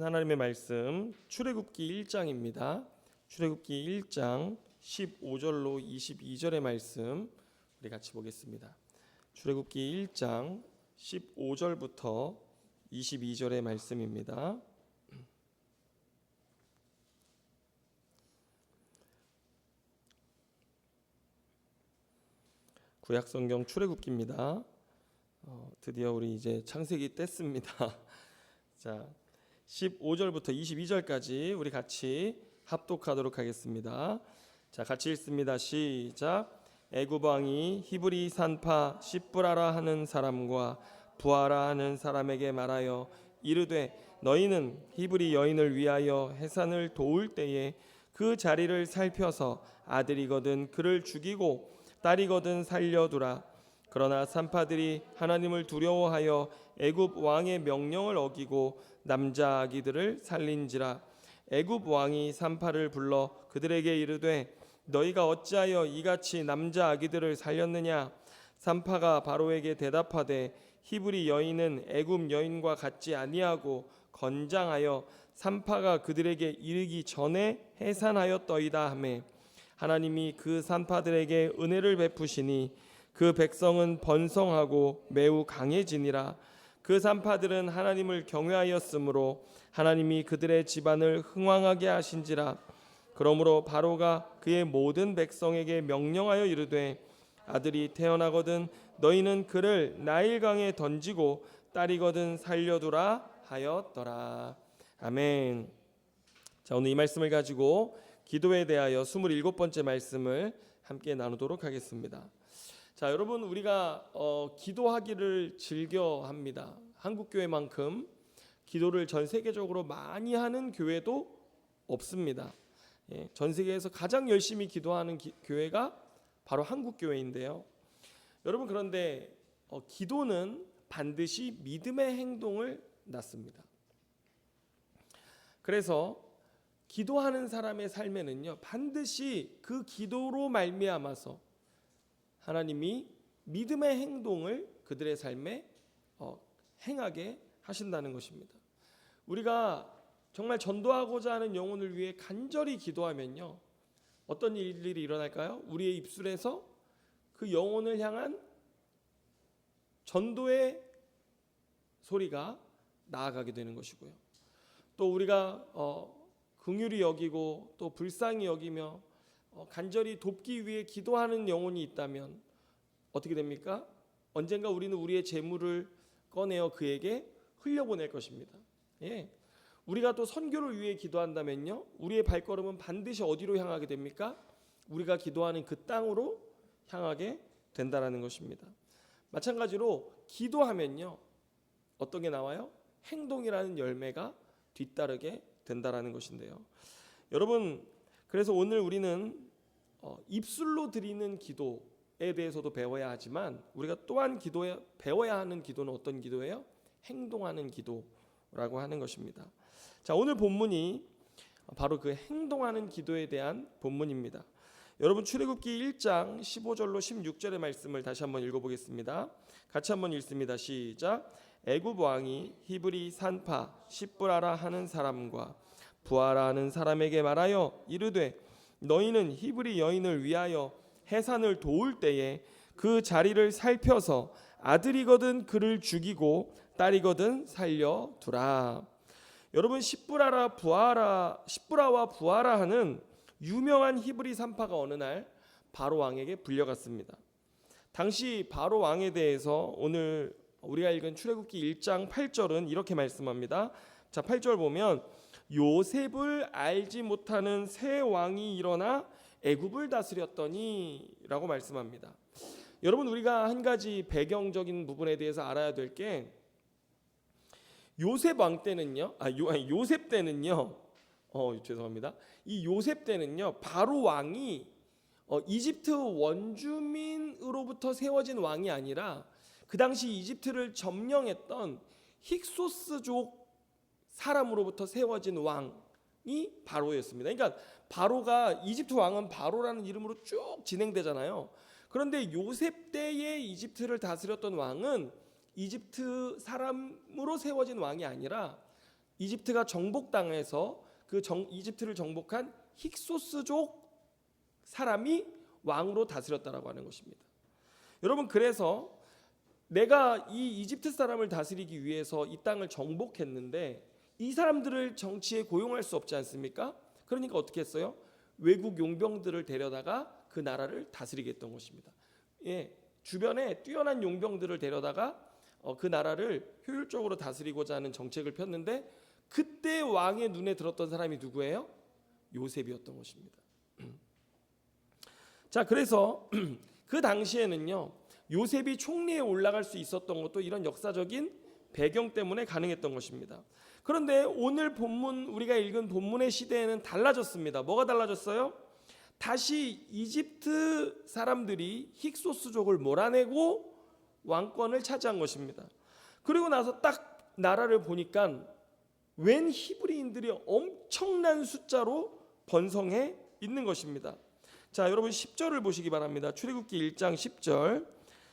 하나님의 말씀 출애굽기 1장입니다. 출애굽기 1장 15절로 22절의 말씀 우리 같이 보겠습니다. 출애굽기 1장 15절부터 22절의 말씀입니다. 구약성경 출애굽기입니다. 드디어 우리 이제 창세기 뗐습니다. 자, 15절부터 22절까지 우리 같이 합독하도록 하겠습니다. 자, 같이 읽습니다. 시작. 애굽 왕이 히브리 산파 시브라라 하는 사람과 부하라 하는 사람에게 말하여 이르되 너희는 히브리 여인을 위하여 해산을 도울 때에 그 자리를 살펴서 아들이거든 그를 죽이고 딸이거든 살려두라. 그러나 산파들이 하나님을 두려워하여 애굽 왕의 명령을 어기고 남자 아기들을 살린지라. 애굽 왕이 산파를 불러 그들에게 이르되 너희가 어찌하여 이같이 남자 아기들을 살렸느냐. 산파가 바로에게 대답하되 히브리 여인은 애굽 여인과 같지 아니하고 건장하여 산파가 그들에게 이르기 전에 해산하였더이다 하매 하나님이 그 산파들에게 은혜를 베푸시니 그 백성은 번성하고 매우 강해지니라. 그 산파들은 하나님을 경외하였으므로 하나님이 그들의 집안을 흥왕하게 하신지라. 그러므로 바로가 그의 모든 백성에게 명령하여 이르되 아들이 태어나거든 너희는 그를 나일강에 던지고 딸이거든 살려두라 하였더라. 아멘. 자, 오늘 이 말씀을 가지고 기도에 대하여 27번째 말씀을 함께 나누도록 하겠습니다. 자, 여러분, 우리가 기도하기를 즐겨합니다. 한국교회만큼 기도를 전 세계적으로 많이 하는 교회도 없습니다. 전 세계에서 가장 열심히 기도하는 교회가 바로 한국교회인데요. 여러분, 그런데 기도는 반드시 믿음의 행동을 낳습니다. 그래서 기도하는 사람의 삶에는요, 반드시 그 기도로 말미암아서 하나님이 믿음의 행동을 그들의 삶에 행하게 하신다는 것입니다. 우리가 정말 전도하고자 하는 영혼을 위해 간절히 기도하면요, 어떤 일들이 일어날까요? 우리의 입술에서 그 영혼을 향한 전도의 소리가 나아가게 되는 것이고요. 또 우리가 긍휼히 여기고 또 불쌍히 여기며 간절히 돕기 위해 기도하는 영혼이 있다면 어떻게 됩니까? 언젠가 우리는 우리의 재물을 꺼내어 그에게 흘려보낼 것입니다. 우리가 또 선교를 위해 기도한다면요, 우리의 발걸음은 반드시 어디로 향하게 됩니까? 우리가 기도하는 그 땅으로 향하게 된다라는 것입니다. 마찬가지로 기도하면요, 어떤 게 나와요? 행동이라는 열매가 뒤따르게 된다라는 것인데요. 여러분, 그래서 오늘 우리는 입술로 드리는 기도에 대해서도 배워야 하지만 우리가 또한 배워야 하는 기도는 어떤 기도예요? 행동하는 기도라고 하는 것입니다. 자, 오늘 본문이 바로 그 행동하는 기도에 대한 본문입니다. 여러분, 출애굽기 1장 15절로 16절의 말씀을 다시 한번 읽어보겠습니다. 같이 한번 읽습니다. 시작. 애굽 왕이 히브리 산파 시브라라 하는 사람과 부하라 하는 사람에게 말하여 이르되 너희는 히브리 여인을 위하여 해산을 도울 때에 그 자리를 살펴서 아들이거든 그를 죽이고 딸이거든 살려두라. 여러분, 시브라와 부하라 하는 유명한 히브리 산파가 어느 날 바로 왕에게 불려갔습니다. 당시 바로 왕에 대해서 오늘 우리가 읽은 출애굽기 1장 8절은 이렇게 말씀합니다. 자, 8절 보면 요셉을 알지 못하는 새 왕이 일어나 애굽을 다스렸더니 라고 말씀합니다. 여러분, 우리가 한 가지 배경적인 부분에 대해서 알아야 될 게 요셉 때는요, 이 요셉 때는요, 바로 왕이 이집트 원주민으로부터 세워진 왕이 아니라 그 당시 이집트를 점령했던 힉소스족 사람으로부터 세워진 왕이 바로였습니다. 그러니까 바로가, 이집트 왕은 바로라는 이름으로 쭉 진행되잖아요. 그런데 요셉 때에 이집트를 다스렸던 왕은 이집트 사람으로 세워진 왕이 아니라 이집트가 정복당해서 이집트를 정복한 힉소스족 사람이 왕으로 다스렸다라고 하는 것입니다. 여러분, 그래서 내가 이 이집트 사람을 다스리기 위해서 이 땅을 정복했는데 이 사람들을 정치에 고용할 수 없지 않습니까? 그러니까 어떻게 했어요? 외국 용병들을 데려다가 그 나라를 다스리게 했던 것입니다. 예, 주변에 뛰어난 용병들을 데려다가 그 나라를 효율적으로 다스리고자 하는 정책을 폈는데, 그때 왕의 눈에 들었던 사람이 누구예요? 요셉이었던 것입니다. 자, 그래서 그 당시에는요, 요셉이 총리에 올라갈 수 있었던 것도 이런 역사적인 배경 때문에 가능했던 것입니다. 그런데 오늘 본문, 우리가 읽은 본문의 시대에는 달라졌습니다. 뭐가 달라졌어요? 다시 이집트 사람들이 힉소스족을 몰아내고 왕권을 차지한 것입니다. 그리고 나서 딱 나라를 보니까 웬 히브리인들이 엄청난 숫자로 번성해 있는 것입니다. 자, 여러분 10절을 보시기 바랍니다. 출애굽기 1장 10절.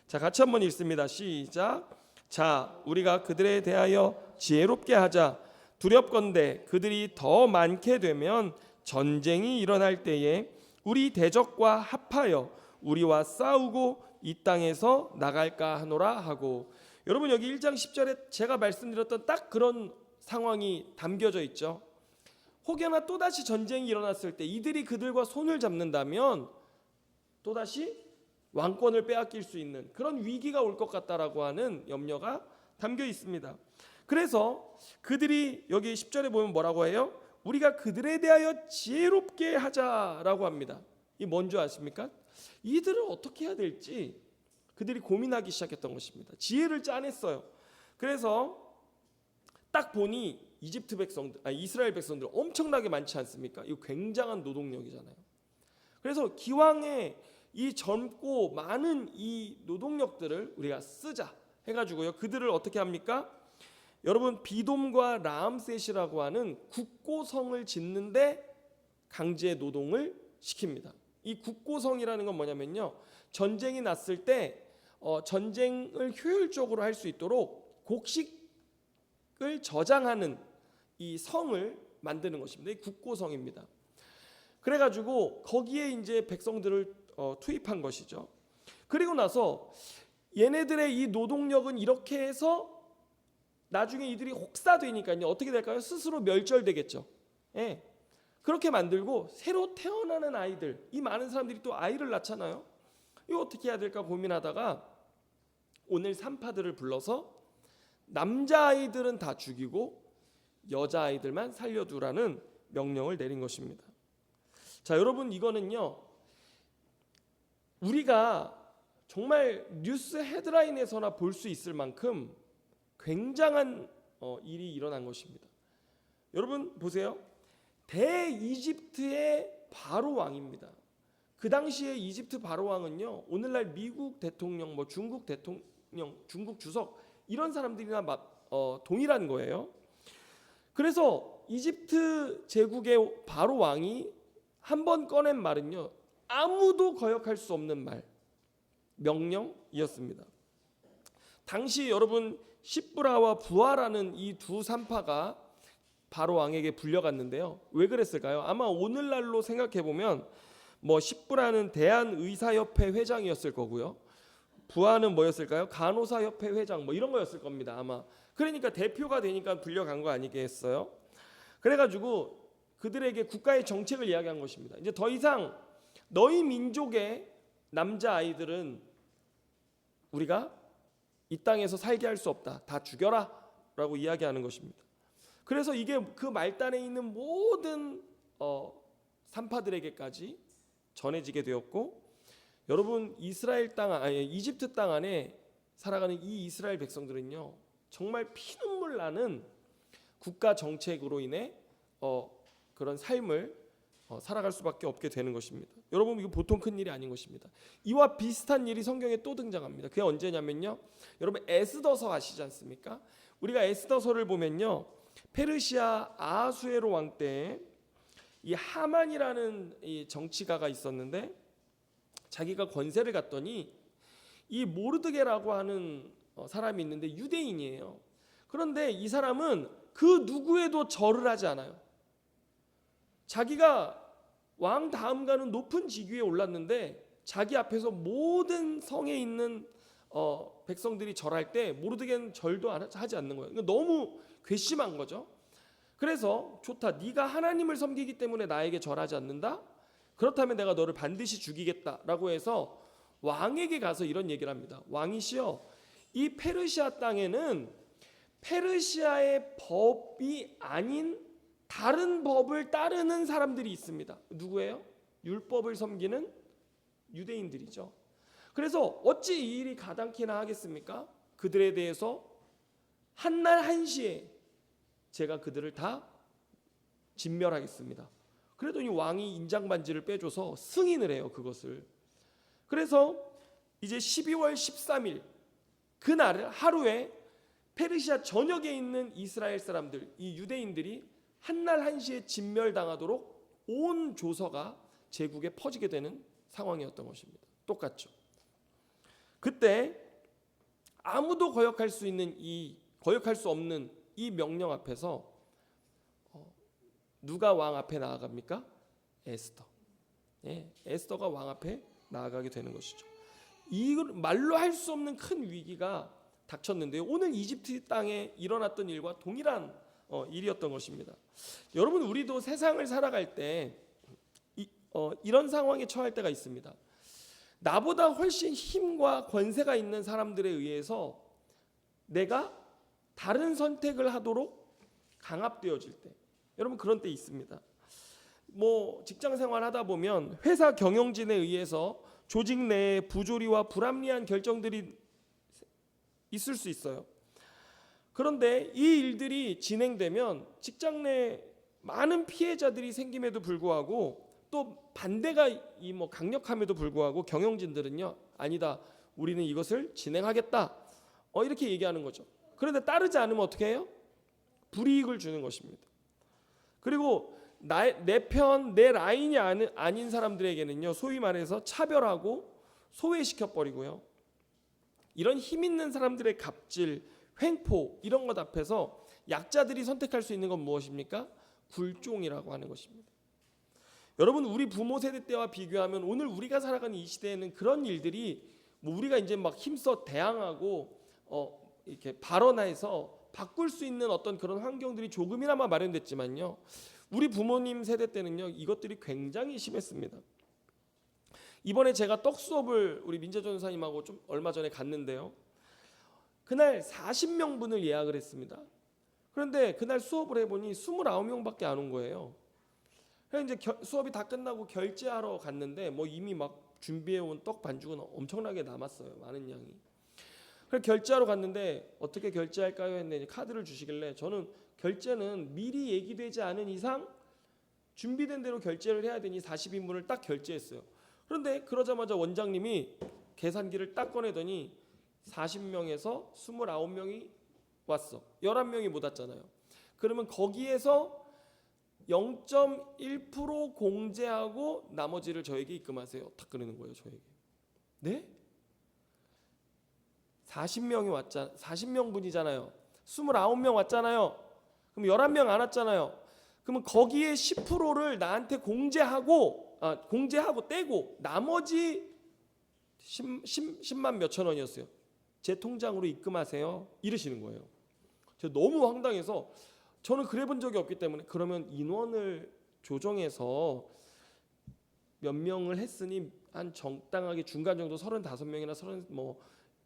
자, 같이 한번 읽습니다. 시작. 자, 우리가 그들에 대하여 지혜롭게 하자. 두렵건대 그들이 더 많게 되면 전쟁이 일어날 때에 우리 대적과 합하여 우리와 싸우고 이 땅에서 나갈까 하노라 하고. 여러분, 여기 1장 10절에 제가 말씀드렸던 딱 그런 상황이 담겨져 있죠. 혹여나 또다시 전쟁이 일어났을 때 이들이 그들과 손을 잡는다면 또다시 왕권을 빼앗길 수 있는 그런 위기가 올 것 같다라고 하는 염려가 담겨 있습니다. 그래서 그들이 여기 10절에 보면 뭐라고 해요? 우리가 그들에 대하여 지혜롭게 하자라고 합니다. 이 뭔지 아십니까? 이들을 어떻게 해야 될지 그들이 고민하기 시작했던 것입니다. 지혜를 짜냈어요. 그래서 딱 보니 이집트 백성들, 이스라엘 백성들 엄청나게 많지 않습니까? 이거 굉장한 노동력이잖아요. 그래서 기왕에 이 젊고 많은 이 노동력들을 우리가 쓰자 해가지고요, 그들을 어떻게 합니까? 여러분, 비돔과 라암셋이라고 하는 국고성을 짓는데 강제 노동을 시킵니다. 이 국고성이라는 건 뭐냐면요, 전쟁이 났을 때 전쟁을 효율적으로 할 수 있도록 곡식을 저장하는 이 성을 만드는 것입니다. 이 국고성입니다. 그래가지고 거기에 이제 백성들을 투입한 것이죠. 그리고 나서 얘네들의 이 노동력은 이렇게 해서 나중에 이들이 혹사되니까요, 어떻게 될까요? 스스로 멸절되겠죠. 예. 그렇게 만들고 새로 태어나는 아이들, 이 많은 사람들이 또 아이를 낳잖아요. 이거 어떻게 해야 될까 고민하다가 오늘 산파들을 불러서 남자아이들은 다 죽이고 여자아이들만 살려두라는 명령을 내린 것입니다. 자, 여러분, 이거는요, 우리가 정말 뉴스 헤드라인에서나 볼 수 있을 만큼 굉장한 일이 일어난 것입니다. 여러분 보세요. 대이집트의 바로 왕입니다. 그 당시에 이집트 바로 왕은요, 오늘날 미국 대통령, 중국 대통령, 중국 주석 이런 사람들이나 동일한 거예요. 그래서 이집트 제국의 바로 왕이 한 번 꺼낸 말은요, 아무도 거역할 수 없는 말, 명령이었습니다. 당시 여러분 시브라와 부하라는 이 두 산파가 바로 왕에게 불려갔는데요. 왜 그랬을까요? 아마 오늘날로 생각해 보면 시브라는 대한의사협회 회장이었을 거고요. 부하는 뭐였을까요? 간호사협회 회장 이런 거였을 겁니다. 아마. 그러니까 대표가 되니까 불려간 거 아니겠어요? 그래가지고 그들에게 국가의 정책을 이야기한 것입니다. 이제 더 이상 너희 민족의 남자 아이들은 우리가 이 땅에서 살게 할 수 없다. 다 죽여라 라고 이야기하는 것입니다. 그래서 이게 그 말단에 있는 모든 산파들에게까지 전해지게 되었고, 여러분 이스라엘 땅, 이집트 땅 안에 살아가는 이 이스라엘 백성들은요, 정말 피눈물 나는 국가 정책으로 인해 그런 삶을 살아갈 수밖에 없게 되는 것입니다. 여러분, 이거 보통 큰 일이 아닌 것입니다. 이와 비슷한 일이 성경에 또 등장합니다. 그게 언제냐면요, 여러분 에스더서 아시지 않습니까? 우리가 에스더서를 보면요, 페르시아 아하수에로 왕 때 이 하만이라는 이 정치가가 있었는데, 자기가 권세를 갖더니 이 모르드게라고 하는 사람이 있는데 유대인이에요. 그런데 이 사람은 그 누구에도 절을 하지 않아요. 자기가 왕 다음가는 높은 직위에 올랐는데 자기 앞에서 모든 성에 있는 백성들이 절할 때 모르드게는 절도 하지 않는 거예요. 너무 괘씸한 거죠. 그래서 좋다, 네가 하나님을 섬기기 때문에 나에게 절하지 않는다? 그렇다면 내가 너를 반드시 죽이겠다라고 해서 왕에게 가서 이런 얘기를 합니다. 왕이시여, 이 페르시아 땅에는 페르시아의 법이 아닌 다른 법을 따르는 사람들이 있습니다. 누구예요? 율법을 섬기는 유대인들이죠. 그래서 어찌 이 일이 가당키나 하겠습니까? 그들에 대해서 한날 한시에 제가 그들을 다 진멸하겠습니다. 그랬더니 왕이 인장반지를 빼줘서 승인을 해요, 그것을. 그래서 이제 12월 13일 그날 하루에 페르시아 전역에 있는 이스라엘 사람들, 이 유대인들이 한날 한시에 진멸당하도록 온 조서가 제국에 퍼지게 되는 상황이었던 것입니다. 똑같죠. 그때 아무도 거역할 수 없는 이 명령 앞에서 누가 왕 앞에 나아갑니까? 에스더. 에스더가 왕 앞에 나아가게 되는 것이죠. 이걸 말로 할 수 없는 큰 위기가 닥쳤는데요. 오늘 이집트 땅에 일어났던 일과 동일한 일이었던 것입니다. 여러분, 우리도 세상을 살아갈 때 이런 상황에 처할 때가 있습니다. 나보다 훨씬 힘과 권세가 있는 사람들에 의해서 내가 다른 선택을 하도록 강압되어질 때, 여러분 그런 때 있습니다. 뭐 직장 생활 하다 보면 회사 경영진에 의해서 조직 내에 부조리와 불합리한 결정들이 있을 수 있어요. 그런데 이 일들이 진행되면 직장 내 많은 피해자들이 생김에도 불구하고 또 반대가 강력함에도 불구하고 경영진들은요, 아니다, 우리는 이것을 진행하겠다, 이렇게 얘기하는 거죠. 그런데 따르지 않으면 어떻게 해요? 불이익을 주는 것입니다. 그리고 내 편, 내 라인이 아닌 사람들에게는요, 소위 말해서 차별하고 소외시켜 버리고요. 이런 힘 있는 사람들의 갑질, 횡포, 이런 것 앞에서 약자들이 선택할 수 있는 건 무엇입니까? 굴종이라고 하는 것입니다. 여러분, 우리 부모 세대 때와 비교하면 오늘 우리가 살아가는 이 시대에는 그런 일들이 우리가 이제 막 힘써 대항하고 이렇게 발언해서 바꿀 수 있는 어떤 그런 환경들이 조금이나마 마련됐지만요, 우리 부모님 세대 때는요, 이것들이 굉장히 심했습니다. 이번에 제가 떡 수업을 우리 민재 전사님하고 좀 얼마 전에 갔는데요, 그날 40명분을 예약을 했습니다. 그런데 그날 수업을 해보니 29명밖에 안 온 거예요. 그래서 이제 수업이 다 끝나고 결제하러 갔는데 이미 막 준비해온 떡 반죽은 엄청나게 남았어요, 많은 양이. 그래서 결제하러 갔는데 어떻게 결제할까요 했는데 카드를 주시길래, 저는 결제는 미리 얘기되지 않은 이상 준비된 대로 결제를 해야 되니 40인분을 딱 결제했어요. 그런데 그러자마자 원장님이 계산기를 딱 꺼내더니 40명에서 29명이 왔어. 11명이 못 왔잖아요. 그러면 거기에서 0.1% 공제하고 나머지를 저에게 입금하세요. 딱 그러는 거예요, 저에게. 네? 40명분이잖아요. 29명 왔잖아요. 그럼 11명 안 왔잖아요. 그러면 거기에 10%를 나한테 공제하고 떼고 나머지 10만 몇천 원이었어요. 제 통장으로 입금하세요. 이러시는 거예요. 제가 너무 황당해서, 저는 그래 본 적이 없기 때문에, 그러면 인원을 조정해서 몇 명을 했으니 한 적당하게 중간 정도 35명이나 30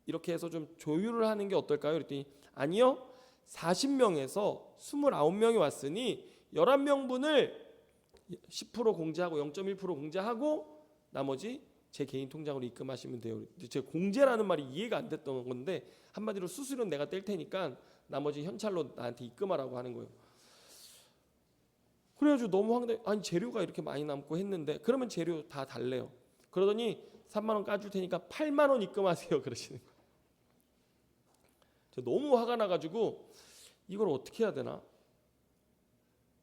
이렇게 해서 좀 조율을 하는 게 어떨까요? 그랬더니 아니요, 40명에서 29명이 왔으니 11명분을 10% 공제하고 0.1% 공제하고 나머지 제 개인 통장으로 입금하시면 돼요. 제가 공제라는 말이 이해가 안 됐던 건데, 한마디로 수수료는 내가 뗄 테니까 나머지 현찰로 나한테 입금하라고 하는 거예요. 그래가지고 너무 황당해. 아니, 재료가 이렇게 많이 남고 했는데, 그러면 재료 다 달래요. 그러더니 3만 원 까줄 테니까 8만 원 입금하세요, 그러시는 거예요. 저 너무 화가 나가지고 이걸 어떻게 해야 되나?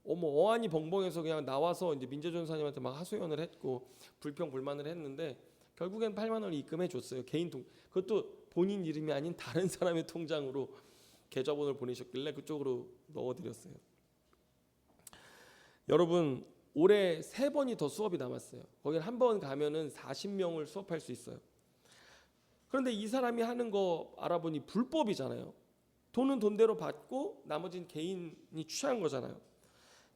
어안이 벙벙해서 그냥 나와서 이제 민재 전사님한테 막 하소연을 했고 불평불만을 했는데, 결국엔 8만 원을 입금해 줬어요. 개인 통, 그것도 본인 이름이 아닌 다른 사람의 통장으로 계좌번호를 보내셨길래 그쪽으로 넣어드렸어요. 여러분 올해 3번이 더 수업이 남았어요. 거긴 한 번 가면은 40명을 수업할 수 있어요. 그런데 이 사람이 하는 거 알아보니 불법이잖아요. 돈은 돈대로 받고 나머지는 개인이 취한 거잖아요.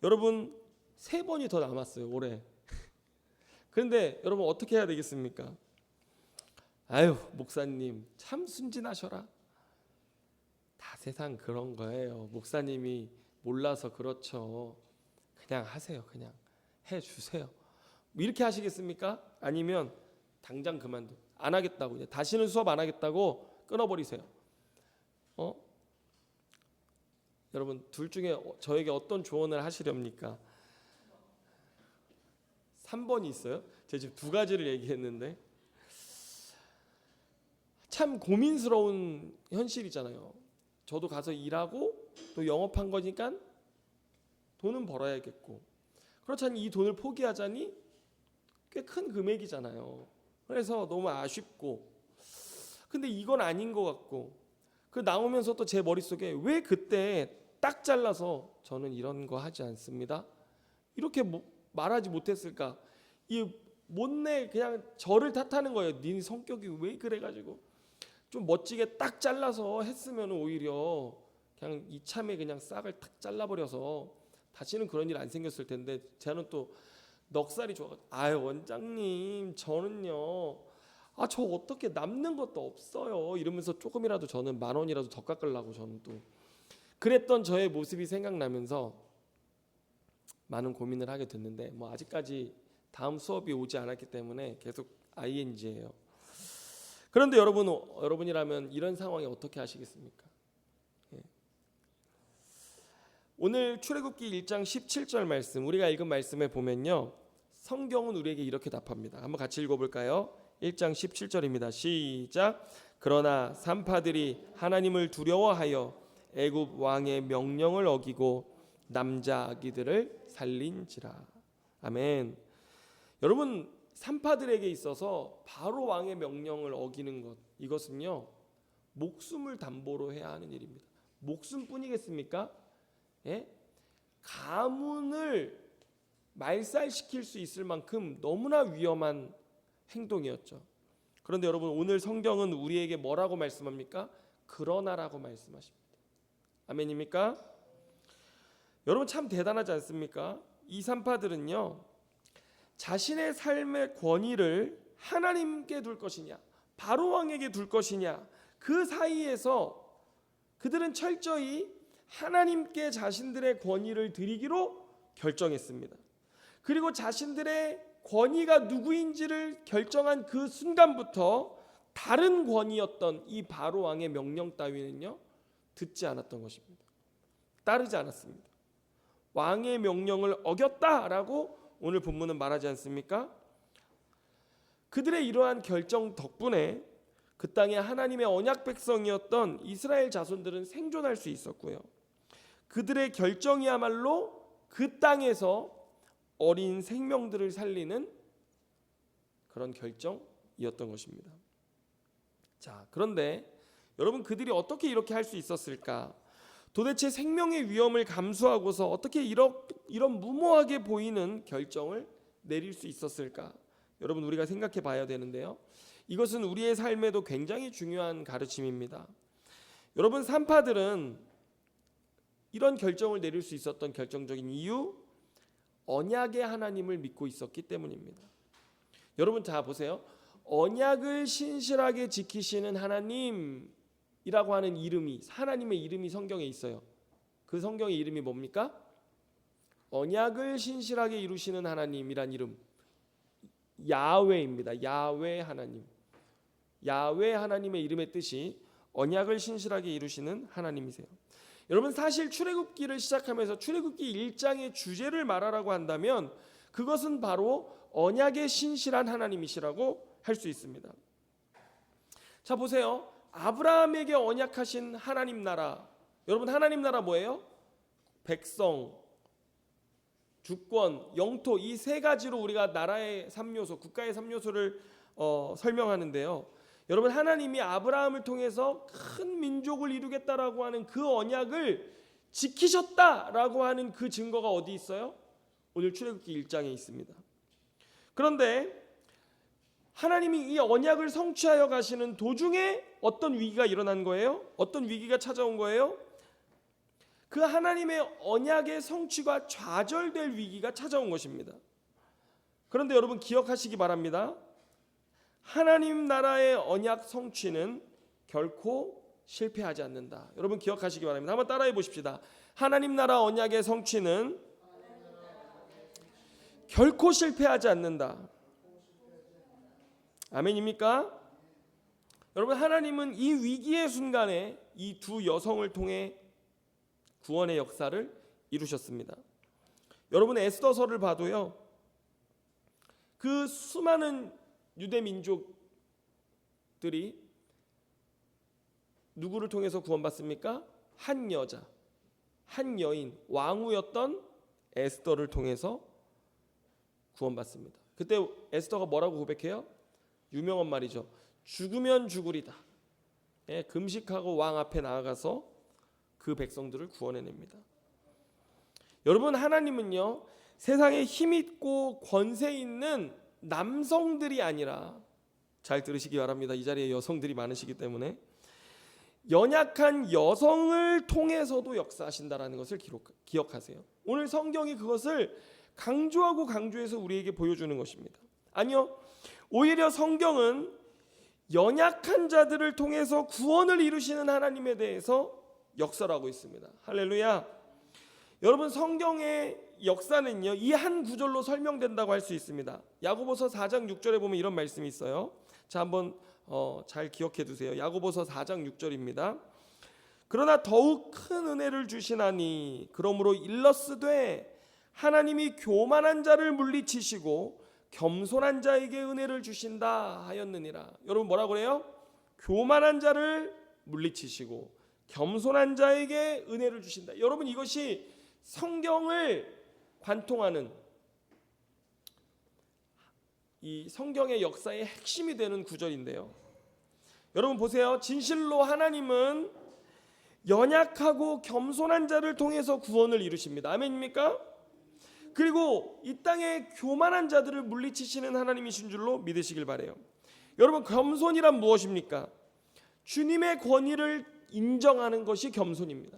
여러분 3번이 더 남았어요 올해. 그런데 여러분 어떻게 해야 되겠습니까? 아유 목사님 참 순진하셔라. 다 세상 그런 거예요. 목사님이 몰라서 그렇죠. 그냥 하세요. 그냥 해주세요. 이렇게 하시겠습니까? 아니면 당장 그만둬. 안 하겠다고. 이제 다시는 수업 안 하겠다고 끊어버리세요. 여러분 둘 중에 저에게 어떤 조언을 하시렵니까? 3번이 있어요. 제가 지금 2가지를 얘기했는데 참 고민스러운 현실이잖아요. 저도 가서 일하고 또 영업한 거니까 돈은 벌어야겠고 그렇지 않니 이 돈을 포기하자니 꽤 큰 금액이잖아요. 그래서 너무 아쉽고 근데 이건 아닌 것 같고 그 나오면서 또 제 머릿속에 왜 그때 딱 잘라서 저는 이런 거 하지 않습니다. 이렇게 말하지 못했을까? 이 못내 그냥 저를 탓하는 거예요. 네 성격이 왜 그래가지고 좀 멋지게 딱 잘라서 했으면 오히려 그냥 이참에 그냥 싹을 탁 잘라버려서 다시는 그런 일 안 생겼을 텐데 저는 또 넉살이 좋아가지고 아유 원장님 저는요 저 어떻게 남는 것도 없어요 이러면서 조금이라도 저는 10,000원이라도 더 깎으려고 저는 또 그랬던 저의 모습이 생각나면서 많은 고민을 하게 됐는데 뭐 아직까지 다음 수업이 오지 않았기 때문에 계속 ING예요. 그런데 여러분이라면 이런 상황에 어떻게 하시겠습니까? 예. 오늘 출애굽기 1장 17절 말씀 우리가 읽은 말씀에 보면요. 성경은 우리에게 이렇게 답합니다. 한번 같이 읽어볼까요? 1장 17절입니다. 시작. 그러나 산파들이 하나님을 두려워하여 애굽 왕의 명령을 어기고 남자 아기들을 살린지라. 아멘. 여러분 산파들에게 있어서 바로 왕의 명령을 어기는 것 이것은요 목숨을 담보로 해야 하는 일입니다. 목숨뿐이겠습니까? 예? 가문을 말살시킬 수 있을 만큼 너무나 위험한 행동이었죠. 그런데 여러분 오늘 성경은 우리에게 뭐라고 말씀합니까? 그러나라고 말씀하십니다. 아멘입니까? 여러분 참 대단하지 않습니까? 이 산파들은요 자신의 삶의 권위를 하나님께 둘 것이냐 바로 왕에게 둘 것이냐 그 사이에서 그들은 철저히 하나님께 자신들의 권위를 드리기로 결정했습니다. 그리고 자신들의 권위가 누구인지를 결정한 그 순간부터 다른 권위였던 이 바로 왕의 명령 따위는요 듣지 않았던 것입니다. 따르지 않았습니다. 왕의 명령을 어겼다라고 오늘 본문은 말하지 않습니까? 그들의 이러한 결정 덕분에 그 땅에 하나님의 언약 백성이었던 이스라엘 자손들은 생존할 수 있었고요. 그들의 결정이야말로 그 땅에서 어린 생명들을 살리는 그런 결정이었던 것입니다. 자, 그런데 여러분 그들이 어떻게 이렇게 할 수 있었을까? 도대체 생명의 위험을 감수하고서 어떻게 이런 무모하게 보이는 결정을 내릴 수 있었을까? 여러분 우리가 생각해 봐야 되는데요. 이것은 우리의 삶에도 굉장히 중요한 가르침입니다. 여러분 산파들은 이런 결정을 내릴 수 있었던 결정적인 이유 언약의 하나님을 믿고 있었기 때문입니다. 여러분 자 보세요. 언약을 신실하게 지키시는 하나님이라고 하는 이름이 하나님의 이름이 성경에 있어요. 그 성경의 이름이 뭡니까? 언약을 신실하게 이루시는 하나님이란 이름 야훼입니다. 야훼 하나님. 야훼 하나님의 이름의 뜻이 언약을 신실하게 이루시는 하나님이세요. 여러분 사실 출애굽기를 시작하면서 출애굽기 1장의 주제를 말하라고 한다면 그것은 바로 언약의 신실한 하나님이시라고 할 수 있습니다. 자 보세요. 아브라함에게 언약하신 하나님 나라. 여러분 하나님 나라 뭐예요? 백성, 주권, 영토 이 3가지로 우리가 나라의 3요소, 국가의 3요소를 설명하는데요. 여러분, 하나님이 아브라함을 통해서 큰 민족을 이루겠다라고 하는 그 언약을 지키셨다라고 하는 그 증거가 어디 있어요? 오늘 출애굽기 1장에 있습니다. 그런데 하나님이 이 언약을 성취하여 가시는 도중에 어떤 위기가 일어난 거예요? 어떤 위기가 찾아온 거예요? 그 하나님의 언약의 성취가 좌절될 위기가 찾아온 것입니다. 그런데 여러분 기억하시기 바랍니다. 하나님 나라의 언약 성취는 결코 실패하지 않는다. 여러분 기억하시기 바랍니다. 한번 따라해 보십시다. 하나님 나라 언약의 성취는 결코 실패하지 않는다. 아멘입니까? 여러분, 하나님은 이 위기의 순간에 이 두 여성을 통해 구원의 역사를 이루셨습니다. 여러분, 에스더서를 봐도요, 그 수많은 유대 민족들이 누구를 통해서 구원받습니까? 한 여자, 한 여인, 왕후였던 에스더를 통해서 구원받습니다. 그때 에스더가 뭐라고 고백해요? 유명한 말이죠. 죽으면 죽으리다. 예, 금식하고 왕 앞에 나아가서 그 백성들을 구원해냅니다. 여러분, 하나님은요, 세상에 힘있고 권세 있는 남성들이 아니라, 잘 들으시기 바랍니다. 이 자리에 여성들이 많으시기 때문에 연약한 여성을 통해서도 역사하신다라는 것을 기억하세요. 오늘 성경이 그것을 강조하고 강조해서 우리에게 보여주는 것입니다. 아니요, 오히려 성경은 연약한 자들을 통해서 구원을 이루시는 하나님에 대해서 역설하고 있습니다. 할렐루야. 여러분, 성경의 역사는요, 이 한 구절로 설명된다고 할 수 있습니다. 야고보서 4장 6절에 보면 이런 말씀이 있어요. 자, 한번 잘 기억해 두세요. 야고보서 4장 6절입니다. 그러나 더욱 큰 은혜를 주시나니 그러므로 일러스되 하나님이 교만한 자를 물리치시고 겸손한 자에게 은혜를 주신다 하였느니라. 여러분, 뭐라고 그래요? 교만한 자를 물리치시고 겸손한 자에게 은혜를 주신다. 여러분, 이것이 성경을 관통하는 이 성경의 역사의 핵심이 되는 구절인데요. 여러분 보세요. 진실로 하나님은 연약하고 겸손한 자를 통해서 구원을 이루십니다. 아멘입니까? 그리고 이 땅에 교만한 자들을 물리치시는 하나님이신 줄로 믿으시길 바라요. 여러분, 겸손이란 무엇입니까? 주님의 권위를 인정하는 것이 겸손입니다.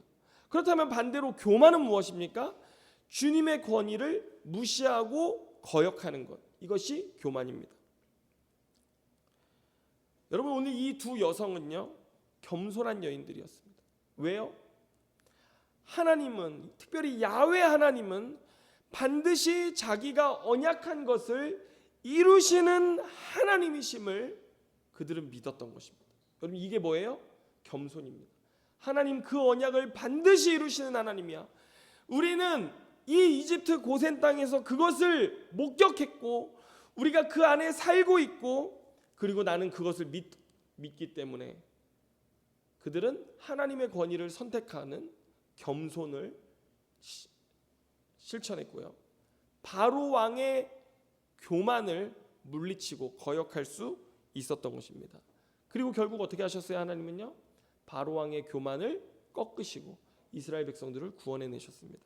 그렇다면 반대로 교만은 무엇입니까? 주님의 권위를 무시하고 거역하는 것, 이것이 교만입니다. 여러분, 오늘 이 두 여성은요, 겸손한 여인들이었습니다. 왜요? 하나님은, 특별히 야훼 하나님은 반드시 자기가 언약한 것을 이루시는 하나님이심을 그들은 믿었던 것입니다. 여러분, 이게 뭐예요? 겸손입니다. 하나님 그 언약을 반드시 이루시는 하나님이야. 우리는 이 이집트 고센 땅에서 그것을 목격했고 우리가 그 안에 살고 있고, 그리고 나는 그것을 믿기 때문에 그들은 하나님의 권위를 선택하는 겸손을 실천했고요, 바로 왕의 교만을 물리치고 거역할 수 있었던 것입니다. 그리고 결국 어떻게 하셨어요? 하나님은요, 바로 왕의 교만을 꺾으시고 이스라엘 백성들을 구원해내셨습니다.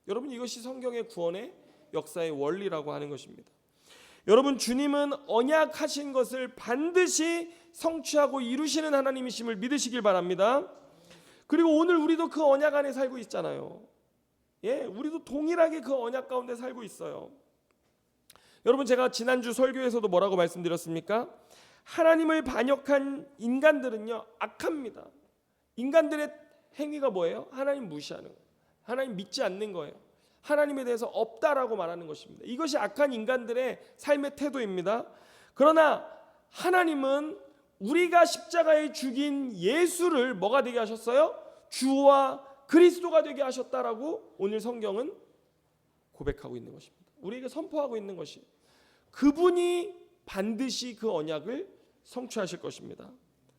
여러분, 이것이 성경의 구원의 역사의 원리라고 하는 것입니다. 여러분, 주님은 언약하신 것을 반드시 성취하고 이루시는 하나님이심을 믿으시길 바랍니다. 그리고 오늘 우리도 그 언약 안에 살고 있잖아요. 예, 우리도 동일하게 그 언약 가운데 살고 있어요. 여러분, 제가 지난주 설교에서도 뭐라고 말씀드렸습니까? 하나님을 반역한 인간들은요, 악합니다. 인간들의 행위가 뭐예요? 하나님 무시하는 거예요. 하나님 믿지 않는 거예요. 하나님에 대해서 없다라고 말하는 것입니다. 이것이 악한 인간들의 삶의 태도입니다. 그러나 하나님은 우리가 십자가에 죽인 예수를 뭐가 되게 하셨어요? 주와 그리스도가 되게 하셨다라고 오늘 성경은 고백하고 있는 것입니다. 우리에게 선포하고 있는 것이, 그분이 반드시 그 언약을 성취하실 것입니다.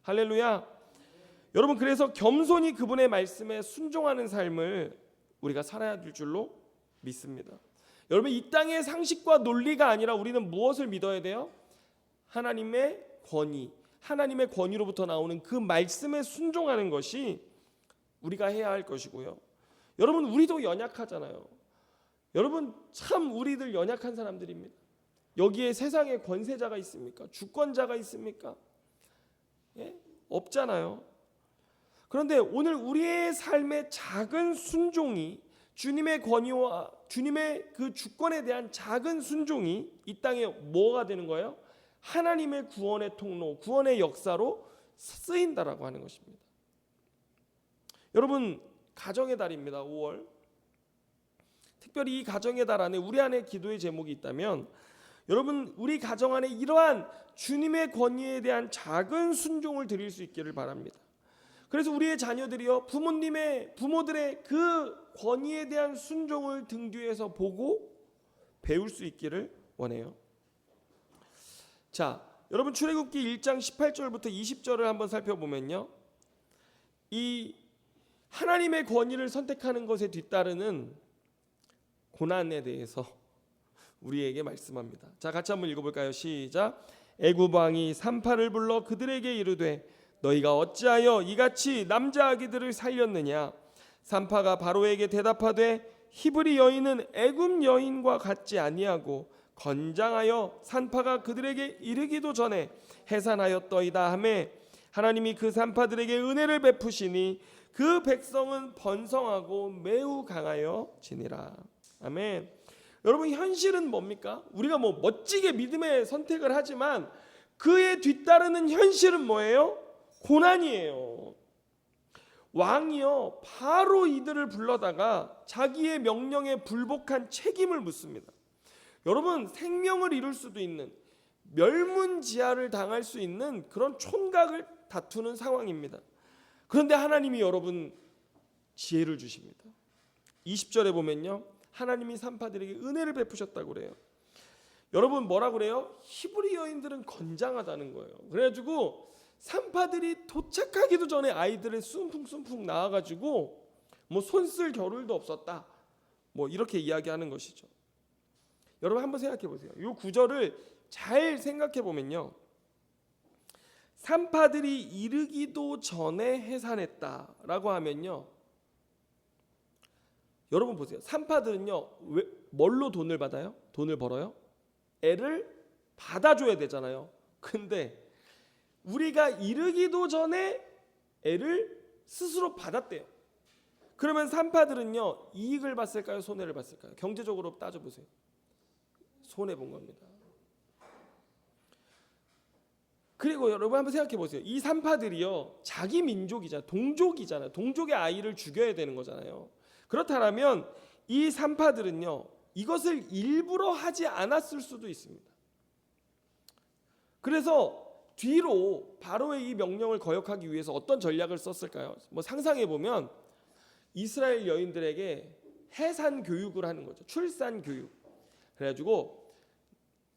할렐루야. 여러분, 그래서 겸손히 그분의 말씀에 순종하는 삶을 우리가 살아야 될 줄로 믿습니다. 여러분, 이 땅의 상식과 논리가 아니라 우리는 무엇을 믿어야 돼요? 하나님의 권위, 하나님의 권위로부터 나오는 그 말씀에 순종하는 것이 우리가 해야 할 것이고요. 여러분, 우리도 연약하잖아요. 여러분, 참 우리들 연약한 사람들입니다. 여기에 세상에 권세자가 있습니까? 주권자가 있습니까? 예? 없잖아요. 그런데 오늘 우리의 삶의 작은 순종이, 주님의 권위와 주님의 그 주권에 대한 작은 순종이 이 땅에 뭐가 되는 거예요? 하나님의 구원의 통로, 구원의 역사로 쓰인다라고 하는 것입니다. 여러분, 가정의 달입니다. 5월. 특별히 이 가정의 달 안에 우리 안에 기도의 제목이 있다면, 여러분, 우리 가정 안에 이러한 주님의 권위에 대한 작은 순종을 드릴 수 있기를 바랍니다. 그래서 우리의 자녀들이요, 부모들의 그 권위에 대한 순종을 등 뒤에서 보고 배울 수 있기를 원해요. 자, 여러분, 출애굽기 1장 18절부터 20절을 한번 살펴보면요, 이 하나님의 권위를 선택하는 것에 뒤따르는 고난에 대해서 우리에게 말씀합니다. 자, 같이 한번 읽어볼까요? 시작. 애굽 왕이 산파를 불러 그들에게 이르되 너희가 어찌하여 이같이 남자 아기들을 살렸느냐? 산파가 바로에게 대답하되 히브리 여인은 애굽 여인과 같지 아니하고 건장하여 산파가 그들에게 이르기도 전에 해산하였더이다 하매 하나님이 그 산파들에게 은혜를 베푸시니 그 백성은 번성하고 매우 강하여 지니라. 아멘. 여러분, 현실은 뭡니까? 우리가 멋지게 믿음의 선택을 하지만 그에 뒤따르는 현실은 뭐예요? 고난이에요. 왕이요, 바로 이들을 불러다가 자기의 명령에 불복한 책임을 묻습니다. 여러분, 생명을 잃을 수도 있는, 멸문지하를 당할 수 있는 그런 촌각을 다투는 상황입니다. 그런데 하나님이 여러분 지혜를 주십니다. 20절에 보면요, 하나님이 산파들에게 은혜를 베푸셨다고 그래요. 여러분, 뭐라 그래요? 히브리 여인들은 건장하다는 거예요. 그래가지고 산파들이 도착하기도 전에 아이들을 숨풍 낳아가지고 손쓸 겨를도 없었다, 이렇게 이야기하는 것이죠. 여러분, 한번 생각해 보세요. 이 구절을 잘 생각해 보면요, 산파들이 이르기도 전에 해산했다라고 하면요, 여러분 보세요. 산파들은요, 뭘로 돈을 받아요? 돈을 벌어요? 애를 받아줘야 되잖아요. 근데 우리가 이르기도 전에 애를 스스로 받았대요. 그러면 산파들은요, 이익을 봤을까요? 손해를 봤을까요? 경제적으로 따져보세요. 손해 본 겁니다. 그리고 여러분 한번 생각해 보세요. 이 산파들이요, 자기 민족이잖아요. 동족이잖아요. 동족의 아이를 죽여야 되는 거잖아요. 그렇다면 이 산파들은요, 이것을 일부러 하지 않았을 수도 있습니다. 그래서 뒤로 바로의 이 명령을 거역하기 위해서 어떤 전략을 썼을까요? 상상해 보면 이스라엘 여인들에게 해산 교육을 하는 거죠. 출산 교육. 그래가지고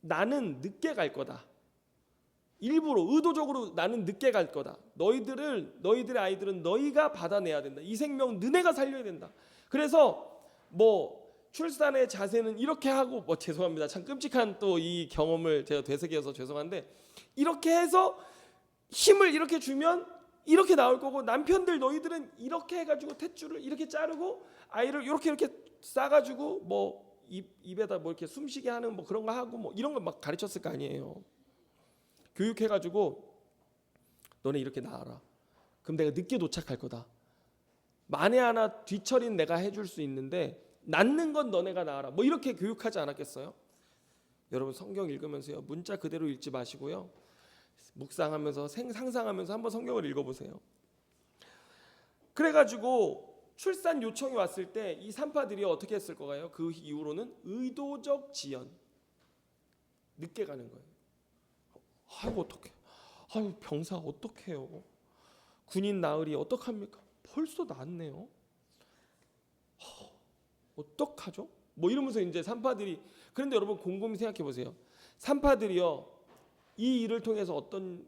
나는 늦게 갈 거다. 일부러 의도적으로 나는 늦게 갈 거다. 너희들의 아이들은 너희가 받아내야 된다. 이 생명 너네가 살려야 된다. 그래서 출산의 자세는 이렇게 하고, 죄송합니다. 참 끔찍한 또 이 경험을 제가 되새겨서 죄송한데, 이렇게 해서 힘을 이렇게 주면 이렇게 나올 거고, 남편들 너희들은 이렇게 해가지고 탯줄을 이렇게 자르고 아이를 이렇게 싸가지고 입에다 이렇게 숨쉬게 하는 그런 거 하고 이런 거 막 가르쳤을 거 아니에요. 교육해가지고 너네 이렇게 낳아라. 그럼 내가 늦게 도착할 거다. 만에 하나 뒤처리는 내가 해줄 수 있는데 낳는 건 너네가 낳아라. 이렇게 교육하지 않았겠어요? 여러분, 성경 읽으면서요, 문자 그대로 읽지 마시고요, 묵상하면서 상상하면서 한번 성경을 읽어보세요. 그래가지고 출산 요청이 왔을 때 이 산파들이 어떻게 했을 거예요? 그 이후로는 의도적 지연, 늦게 가는 거예요. 아이고 어떡해, 아유 병사 어떡해요, 군인 나으리 어떡합니까? 벌써 낳았네요. 어떡하죠? 이러면서 이제 산파들이, 그런데 여러분 곰곰이 생각해 보세요. 산파들이요, 이 일을 통해서 어떤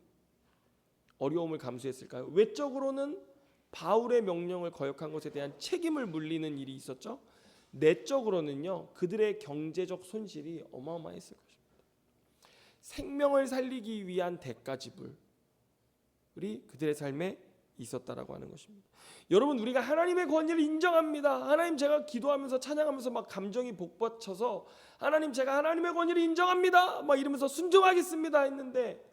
어려움을 감수했을까요? 외적으로는 바울의 명령을 거역한 것에 대한 책임을 물리는 일이 있었죠. 내적으로는요, 그들의 경제적 손실이 어마어마했을 것입니다. 생명을 살리기 위한 대가 지불, 그들의 삶에 있었다라고 하는 것입니다. 여러분, 우리가 하나님의 권위를 인정합니다. 하나님, 제가 기도하면서 찬양하면서 막 감정이 복받쳐서 하나님, 제가 하나님의 권위를 인정합니다 막 이러면서 순종하겠습니다 했는데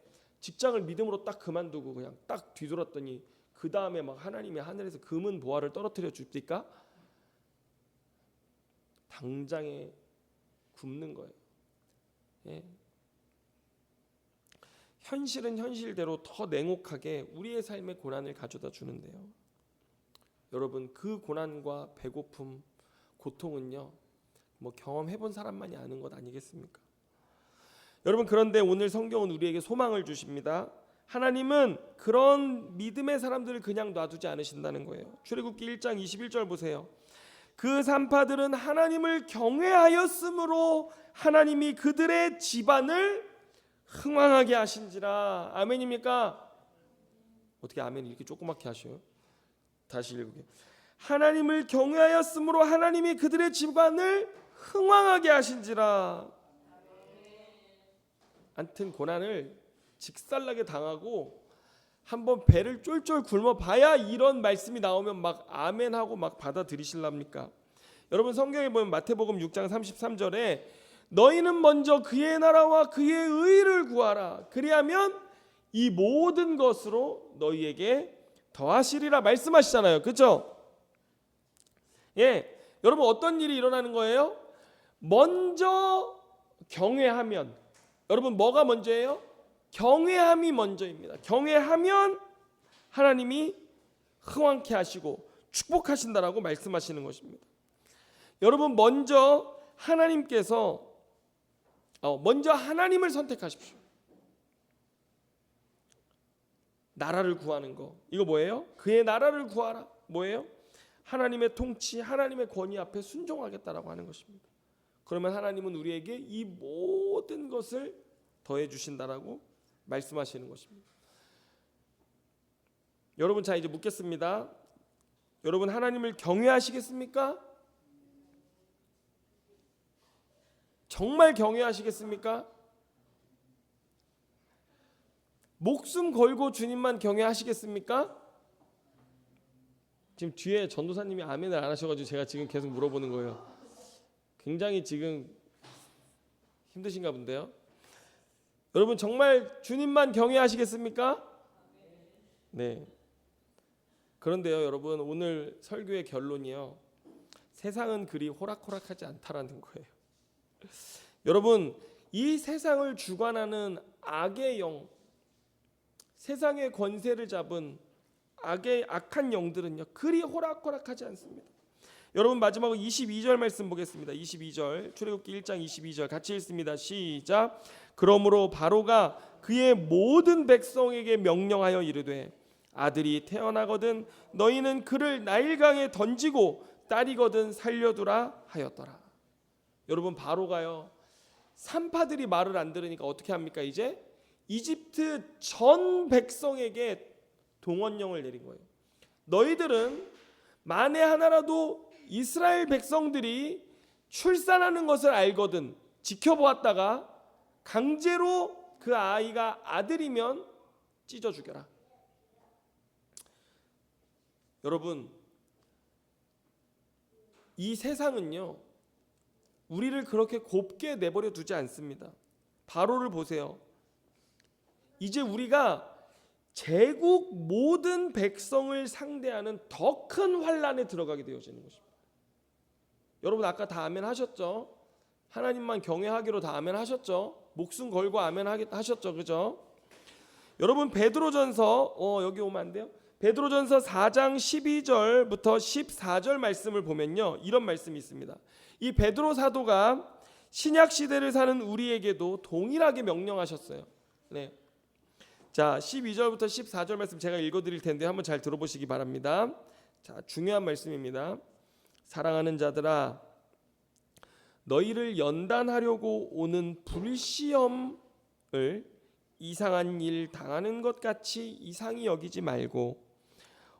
직장을 믿음으로 딱 그만두고 그냥 딱 뒤돌았더니 그 다음에 막 하나님이 하늘에서 금은 보화를 떨어뜨려 줍니까? 당장에 굶는 거예요. 예. 현실은 현실대로 더 냉혹하게 우리의 삶의 고난을 가져다 주는데요. 여러분, 그 고난과 배고픔, 고통은요, 뭐 경험해본 사람만이 아는 것 아니겠습니까? 여러분, 그런데 오늘 성경은 우리에게 소망을 주십니다. 하나님은 그런 믿음의 사람들을 그냥 놔두지 않으신다는 거예요. 출애굽기 1장 21절 보세요. 그 산파들은 하나님을 경외하였으므로 하나님이 그들의 집안을 흥왕하게 하신지라. 아멘입니까? 어떻게 아멘 이렇게 조그맣게 하셔요? 다시 읽을게요. 하나님을 경외하였으므로 하나님이 그들의 집안을 흥왕하게 하신지라. 하여튼 고난을 직살나게 당하고 한번 배를 쫄쫄 굶어 봐야 이런 말씀이 나오면 막 아멘하고 막 받아들이실랍니까? 여러분, 성경에 보면 마태복음 6장 33절에 너희는 먼저 그의 나라와 그의 의를 구하라. 그리하면 이 모든 것으로 너희에게 더하시리라 말씀하시잖아요. 그렇죠? 예, 여러분, 어떤 일이 일어나는 거예요? 먼저 경외하면, 여러분 뭐가 먼저예요? 경외함이 먼저입니다. 경외하면 하나님이 흥왕케 하시고 축복하신다라고 말씀하시는 것입니다. 여러분, 먼저 하나님을 선택하십시오. 나라를 구하는 거, 이거 뭐예요? 그의 나라를 구하라. 뭐예요? 하나님의 통치, 하나님의 권위 앞에 순종하겠다라고 하는 것입니다. 그러면 하나님은 우리에게 이 모든 것을 더해 주신다라고 말씀하시는 것입니다. 여러분, 자 이제 묻겠습니다. 여러분, 하나님을 경외하시겠습니까? 정말 경외하시겠습니까? 목숨 걸고 주님만 경외하시겠습니까? 지금 뒤에 전도사님이 아멘을 안 하셔가지고 제가 지금 계속 물어보는 거예요. 굉장히 지금 힘드신가 본데요. 여러분, 정말 주님만 경외하시겠습니까? 네. 그런데요, 여러분, 오늘 설교의 결론이요, 세상은 그리 호락호락하지 않다라는 거예요. 여러분, 이 세상을 주관하는 악의 영, 세상의 권세를 잡은 악한 영들은요, 그리 호락호락하지 않습니다. 여러분, 마지막으로 22절 말씀 보겠습니다. 22절, 출애굽기 1장 22절 같이 읽습니다. 시작. 그러므로 바로가 그의 모든 백성에게 명령하여 이르되 아들이 태어나거든 너희는 그를 나일강에 던지고 딸이거든 살려두라 하였더라. 여러분, 바로가요, 산파들이 말을 안 들으니까 어떻게 합니까? 이제 이집트 전 백성에게 동원령을 내린 거예요. 너희들은 만에 하나라도 이스라엘 백성들이 출산하는 것을 알거든 지켜보았다가 강제로 그 아이가 아들이면 찢어 죽여라. 여러분, 이 세상은요, 우리를 그렇게 곱게 내버려 두지 않습니다. 바로를 보세요. 이제 우리가 제국 모든 백성을 상대하는 더 큰 환란에 들어가게 되어지는 것입니다. 여러분, 아까 다 아멘 하셨죠? 하나님만 경외하기로 다 아멘 하셨죠? 목숨 걸고 아멘 하셨죠? 그죠? 여러분, 베드로전서 여기 오면 안 돼요? 베드로전서 4장 12절부터 14절 말씀을 보면요, 이런 말씀이 있습니다. 이 베드로 사도가 신약 시대를 사는 우리에게도 동일하게 명령하셨어요. 네. 자, 12절부터 14절 말씀 제가 읽어드릴 텐데 한번 잘 들어보시기 바랍니다. 자, 중요한 말씀입니다. 사랑하는 자들아, 너희를 연단하려고 오는 불시험을 이상한 일 당하는 것 같이 이상히 여기지 말고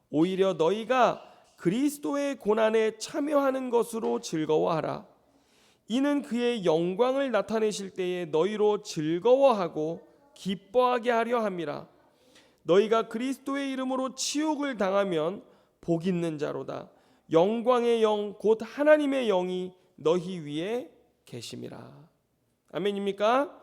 오히려 너희가 그리스도의 고난에 참여하는 것으로 즐거워하라. 이는 그의 영광을 나타내실 때에 너희로 즐거워하고 기뻐하게 하려 함이라. 너희가 그리스도의 이름으로 치욕을 당하면 복 있는 자로다. 영광의 영 곧 하나님의 영이 너희 위에 계심이라. 아멘입니까?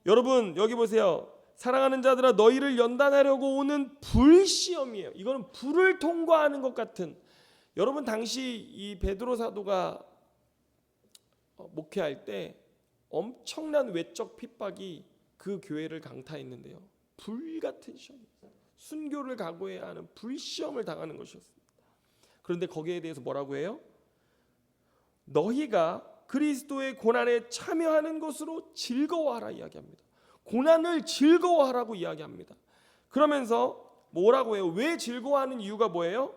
여러분 여기 보세요. 사랑하는 자들아, 너희를 연단하려고 오는 불시험이에요. 이거는 불을 통과하는 것 같은. 여러분 당시 이 베드로 사도가 목회할 때 엄청난 외적 핍박이 그 교회를 강타했는데요. 불 같은 시험, 순교를 각오해야 하는 불시험을 당하는 것이었습니다. 그런데 거기에 대해서 뭐라고 해요? 너희가 그리스도의 고난에 참여하는 것으로 즐거워하라 이야기합니다. 고난을 즐거워하라고 이야기합니다. 그러면서 뭐라고 해요? 왜 즐거워하는 이유가 뭐예요?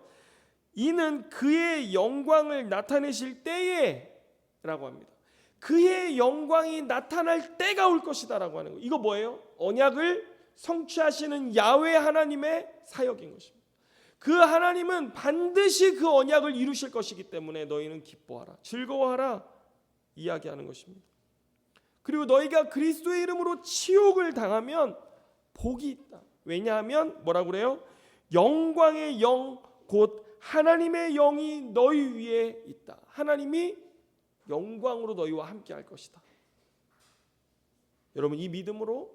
이는 그의 영광을 나타내실 때에 라고 합니다. 그의 영광이 나타날 때가 올 것이다 라고 하는 거예요. 이거 뭐예요? 언약을 성취하시는 야훼 하나님의 사역인 것입니다. 그 하나님은 반드시 그 언약을 이루실 것이기 때문에 너희는 기뻐하라, 즐거워하라 이야기하는 것입니다. 그리고 너희가 그리스도의 이름으로 치욕을 당하면 복이 있다. 왜냐하면 뭐라고 그래요? 영광의 영 곧 하나님의 영이 너희 위에 있다. 하나님이 영광으로 너희와 함께 할 것이다. 여러분 이 믿음으로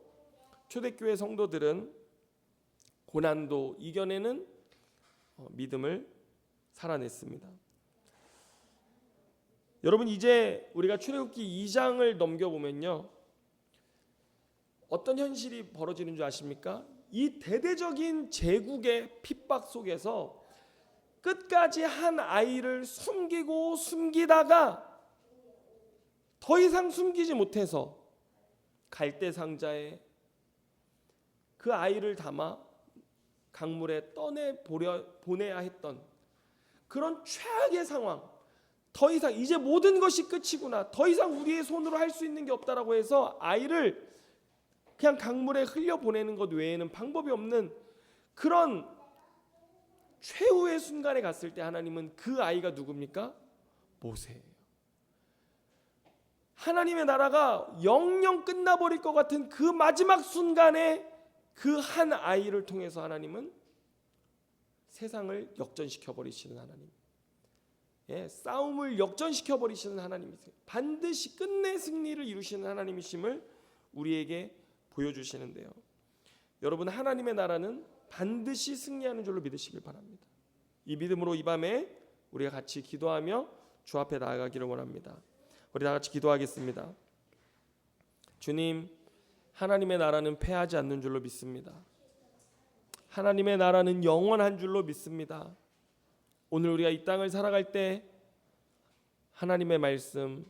초대교회 성도들은 고난도 이겨내는 믿음을 살아냈습니다. 여러분 이제 우리가 출애굽기 2장을 넘겨보면요, 어떤 현실이 벌어지는 줄 아십니까? 이 대대적인 제국의 핍박 속에서 끝까지 한 아이를 숨기고 숨기다가 더 이상 숨기지 못해서 갈대 상자에 그 아이를 담아 강물에 보내야 했던 그런 최악의 상황, 더 이상 이제 모든 것이 끝이구나, 더 이상 우리의 손으로 할 수 있는 게 없다라고 해서 아이를 그냥 강물에 흘려보내는 것 외에는 방법이 없는 그런 최후의 순간에 갔을 때 하나님은 그 아이가 누굽니까? 모세예요. 하나님의 나라가 영영 끝나버릴 것 같은 그 마지막 순간에 그 한 아이를 통해서 하나님은 세상을 역전시켜 버리시는 하나님, 싸움을 역전시켜 버리시는 하나님이세요. 반드시 끝내 승리를 이루시는 하나님이심을 우리에게 보여주시는데요. 여러분 하나님의 나라는 반드시 승리하는 줄로 믿으시길 바랍니다. 이 믿음으로 이 밤에 우리가 같이 기도하며 주 앞에 나아가기를 원합니다. 우리 다 같이 기도하겠습니다. 주님, 하나님의 나라는 패하지 않는 줄로 믿습니다. 하나님의 나라는 영원한 줄로 믿습니다. 오늘 우리가 이 땅을 살아갈 때 하나님의 말씀,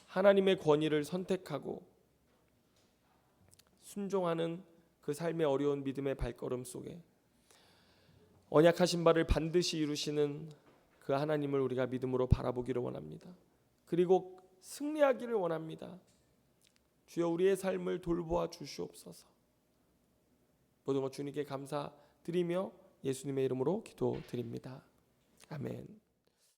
하나님의 권위를 선택하고 순종하는 그 삶의 어려운 믿음의 발걸음 속에 언약하신 바를 반드시 이루시는 그 하나님을 우리가 믿음으로 바라보기를 원합니다. 그리고 승리하기를 원합니다. 주여 우리의 삶을 돌보아 주시옵소서. 모든 것 주님께 감사드리며 예수님의 이름으로 기도드립니다. 아멘.